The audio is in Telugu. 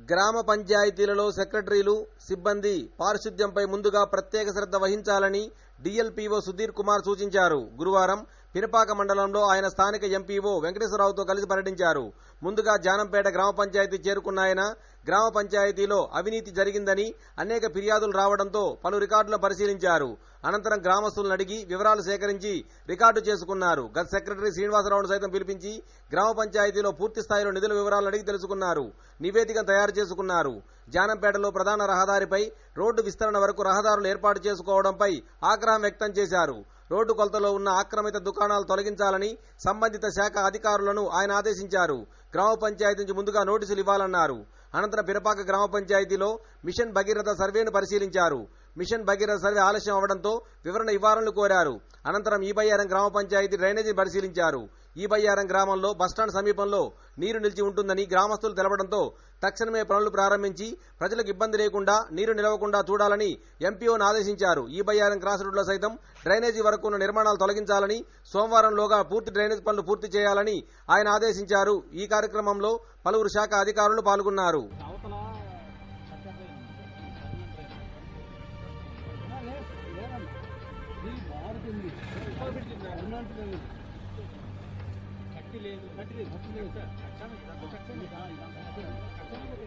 గ్రామ పంచాయతీలలో సెక్రటరీలు సిబ్బంది పారిశుద్ధ్యంపై ముందుగా ప్రత్యేక శ్రద్ధ వహించాలని డీఎల్పీఓ సుధీర్ కుమార్ సూచించారు. గురువారం పినపాక మండలంలో ఆయన స్థానిక ఎంపీఓ వెంకటేశ్వరరావుతో కలిసి పర్యటించారు. ముందుగా జానంపేట గ్రామ పంచాయతీ చేరుకున్న ఆయన గ్రామ పంచాయతీలో అవినీతి జరిగిందని అనేక ఫిర్యాదులు రావడంతో పలు రికార్డులను పరిశీలించారు. అనంతరం గ్రామస్తులను అడిగి వివరాలు సేకరించి రికార్డు చేసుకున్నారు. గత సెక్రటరీ శ్రీనివాసరావును సైతం పిలిపించి గ్రామ పంచాయతీలో పూర్తి స్థాయిలో నిధుల వివరాలను అడిగి తెలుసుకున్నారు. నివేదికను తయారు చేసుకున్నారు. జానంపేటలో ప్రధాన రహదారిపై రోడ్డు విస్తరణ వరకు రహదారులు ఏర్పాటు చేసుకోవడంపై ఆగ్రహం వ్యక్తం చేశారు. రోడ్డు కొలతలో ఉన్న ఆక్రమిత దుకాణాలు తొలగించాలని సంబంధిత శాఖ అధికారులను ఆయన ఆదేశించారు. గ్రామ పంచాయతీ నుంచి ముందుగా నోటీసులు ఇవ్వాలన్నారు. అనంతరం పినపాక గ్రామ పంచాయతీలో మిషన్ భగీరథ సర్వేను పరిశీలించారు. మిషన్ భగీరథ సర్వే ఆలస్యం అవడంతో వివరణ ఇవ్వాలని కోరారు. అనంతరం ఈబయ్యారం గ్రామ పంచాయతీ డ్రైనేజీని పరిశీలించారు. ఈబయ్యారం గ్రామంలో బస్టాండ్ సమీపంలో నీరు నిలిచి ఉంటుందని గ్రామస్తులు తెలపడంతో తక్షణమే పనులు ప్రారంభించి ప్రజలకు ఇబ్బంది లేకుండా నీరు నిలవకుండా చూడాలని ఎంపీఓను ఆదేశించారు. ఈబయ్యారం క్రాస్ రోడ్లో సైతం డ్రైనేజీ వరకు ఉన్న నిర్మాణాలు తొలగించాలని, సోమవారంలోగా పూర్తి డ్రైనేజ్ పనులు పూర్తి చేయాలని ఆయన ఆదేశించారు. ఈ కార్యక్రమంలో పలువురు శాఖ అధికారులు పాల్గొన్నారు.